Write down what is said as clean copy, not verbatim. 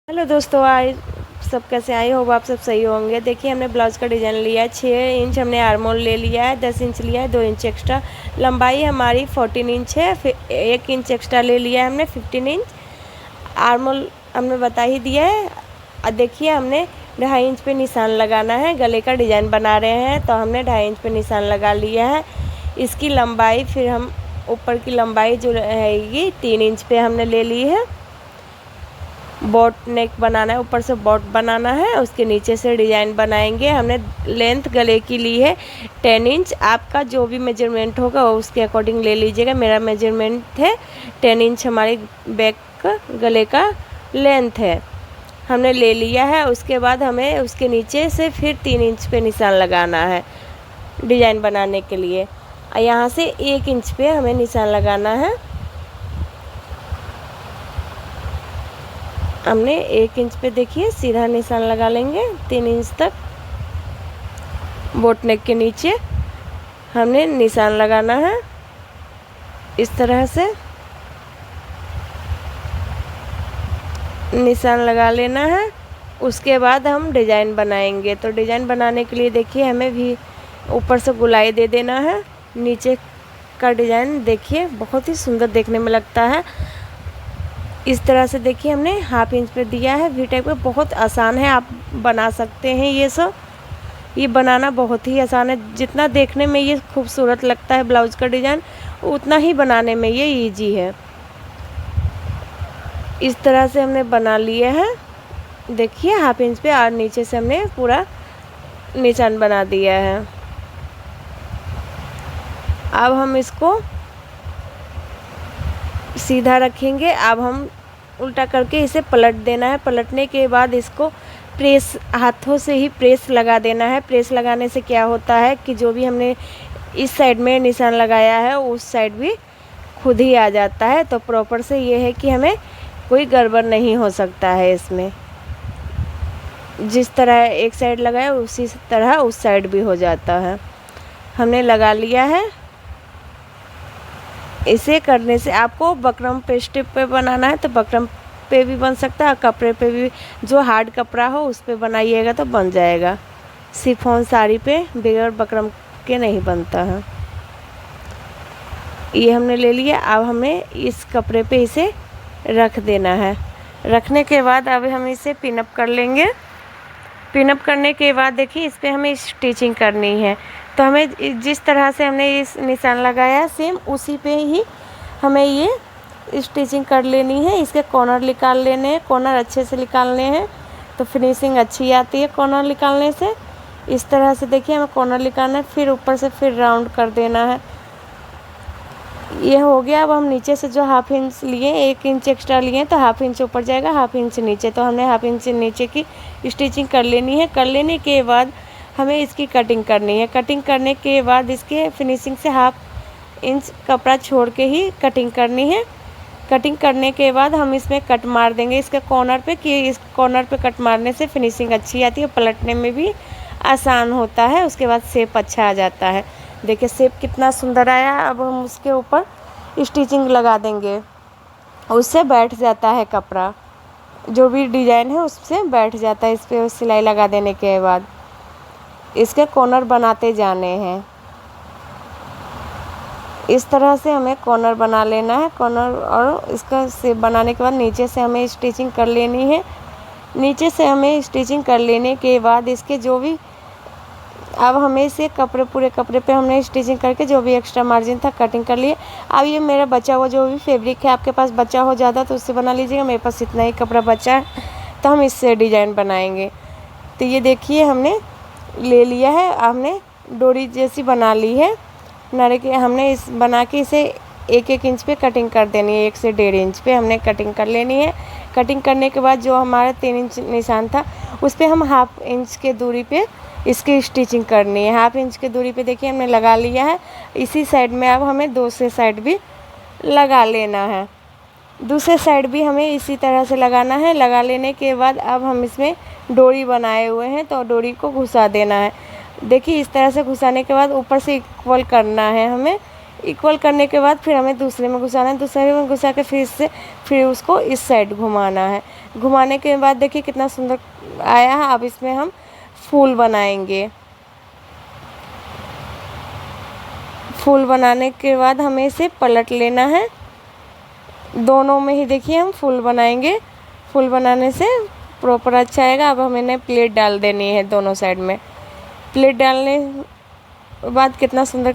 Hello दोस्तों, आज सब कैसे आई होप आप सब सही होंगे। देखिए, हमने ब्लाउज़ का डिज़ाइन लिया है। 6 इंच हमने आर्मोल ले लिया है, 10 इंच लिया है, 2 इंच एक्स्ट्रा। लंबाई हमारी 14 इंच है, फिर 1 इंच एक्स्ट्रा ले लिया है हमने 15 इंच। आर्मोल हमने बता ही दिया है। देखिए, हमने 2.5 इंच पे निशान लगाना है। गले का डिज़ाइन बना रहे हैं तो हमने 2.5 इंच पे निशान लगा लिया है। इसकी लंबाई फिर हम ऊपर की लंबाई जो रहेगी 3 इंच पे हमने ले ली है। बॉट नेक बनाना है, ऊपर से बॉट बनाना है, उसके नीचे से डिज़ाइन बनाएंगे। हमने लेंथ गले की ली है 10 इंच। आपका जो भी मेजरमेंट होगा उसके अकॉर्डिंग ले लीजिएगा। मेरा मेजरमेंट है 10 इंच, हमारे बैक का गले का लेंथ है, हमने ले लिया है। उसके बाद हमें उसके नीचे से फिर 3 इंच पे निशान लगाना है डिज़ाइन बनाने के लिए। यहाँ से 1 इंच पे हमें निशान लगाना है। हमने 1 इंच पे देखिए सीधा निशान लगा लेंगे 3 इंच तक। बोट नेक के नीचे हमने निशान लगाना है इस तरह से निशान लगा लेना है। उसके बाद हम डिज़ाइन बनाएंगे। तो डिज़ाइन बनाने के लिए देखिए हमें भी ऊपर से गुलाई दे देना है। नीचे का डिज़ाइन देखिए बहुत ही सुंदर देखने में लगता है। इस तरह से देखिए हमने 1/2 इंच पे दिया है। वी टाइप पे बहुत आसान है, आप बना सकते हैं। ये बनाना बहुत ही आसान है। जितना देखने में ये खूबसूरत लगता है ब्लाउज़ का डिज़ाइन, उतना ही बनाने में ये इजी है। इस तरह से हमने बना लिए हैं। देखिए 1/2 इंच पे और नीचे से हमने पूरा निशान बना दिया है। अब हम इसको सीधा रखेंगे। अब हम उल्टा करके इसे पलट देना है। पलटने के बाद इसको प्रेस, हाथों से ही प्रेस लगा देना है। प्रेस लगाने से क्या होता है कि जो भी हमने इस साइड में निशान लगाया है उस साइड भी खुद ही आ जाता है। तो प्रॉपर से ये है कि हमें कोई गड़बड़ नहीं हो सकता है इसमें। जिस तरह एक साइड लगाया उसी तरह उस साइड भी हो जाता है। हमने लगा लिया है। इसे करने से आपको बकरम पे स्टिप पे बनाना है तो बकरम पे भी बन सकता है, कपड़े पे भी, जो हार्ड कपड़ा हो उस पे बनाइएगा तो बन जाएगा। शिफॉन साड़ी पे बगैर बकरम के नहीं बनता है। ये हमने ले लिया। अब हमें इस कपड़े पे इसे रख देना है। रखने के बाद अब हम इसे पिनअप कर लेंगे। पिनअप करने के बाद देखिए इस पे हमें स्टिचिंग करनी है। तो हमें जिस तरह से हमने इस निशान लगाया सेम उसी पे ही हमें ये स्टिचिंग कर लेनी है। इसके कॉर्नर निकाल लेने हैं। कॉर्नर अच्छे से निकालने हैं तो फिनिशिंग अच्छी आती है कॉर्नर निकालने से। इस तरह से देखिए हमें कॉर्नर निकालना है, फिर ऊपर से फिर राउंड कर देना है। ये हो गया। अब हम नीचे से जो 1/2 इंच लिए, 1 इंच एक्स्ट्रा लिए तो 1/2 इंच ऊपर जाएगा, 1/2 इंच नीचे। तो हमने 1/2 इंच नीचे की स्टिचिंग कर लेनी है। कर लेने के बाद हमें इसकी कटिंग करनी है। कटिंग करने के बाद इसके फिनिशिंग से 1/2 इंच कपड़ा छोड़ के ही कटिंग करनी है। कटिंग करने के बाद हम इसमें कट मार देंगे इसके कॉर्नर पे, कि इस कॉर्नर पे कट मारने से फिनिशिंग अच्छी आती है, पलटने में भी आसान होता है। उसके बाद शेप अच्छा आ जाता है। देखिए शेप कितना सुंदर आया। अब हम उसके ऊपर स्टिचिंग लगा देंगे, उससे बैठ जाता है कपड़ा, जो भी डिज़ाइन है उससे बैठ जाता है। इस पर सिलाई लगा देने के बाद इसके कॉर्नर बनाते जाने हैं। इस तरह से हमें कॉर्नर बना लेना है। कॉर्नर और इसका शेप बनाने के बाद नीचे से हमें स्टिचिंग कर लेनी है। नीचे से हमें स्टिचिंग कर लेने के बाद इसके जो भी, अब हमें इसे पूरे कपड़े पे हमने स्टिचिंग करके जो भी एक्स्ट्रा मार्जिन था कटिंग कर लिए। अब ये मेरा बचा हुआ जो भी फैब्रिक है, आपके पास बचा हो ज़्यादा तो उससे बना लीजिएगा। मेरे पास इतना ही कपड़ा बचा है तो हम इससे डिज़ाइन बनाएंगे। तो ये देखिए हमने ले लिया है। हमने डोरी जैसी बना ली है नारे के। हमने इस बना के इसे 1-1 इंच पे कटिंग कर देनी है। 1 से 1.5 इंच पे हमने कटिंग कर लेनी है। कटिंग करने के बाद जो हमारा 3 इंच निशान था उस पर हम 1/2 इंच के दूरी पे इसकी स्टिचिंग करनी है। 1/2 इंच की दूरी पे देखिए हमने लगा लिया है। इसी साइड में अब हमें दूसरे साइड भी लगा लेना है। दूसरे साइड भी हमें इसी तरह से लगाना है। लगा लेने के बाद अब हम इसमें डोरी बनाए हुए हैं तो डोरी को घुसा देना है। देखिए इस तरह से घुसाने के बाद ऊपर से इक्वल करना है हमें। इक्वल करने के बाद फिर हमें दूसरे में घुसाना है। दूसरे में घुसा के फिर उसको इस साइड घुमाना है। घुमाने के बाद देखिए कितना सुंदर आया है। अब इसमें हम फूल बनाएंगे। फूल बनाने के बाद हमें इसे पलट लेना है। दोनों में ही देखिए हम फूल बनाएंगे। फूल बनाने से प्रॉपर अच्छा आएगा। अब हमें इन्हें प्लेट डाल देनी है दोनों साइड में। प्लेट डालने के बाद कितना सुंदर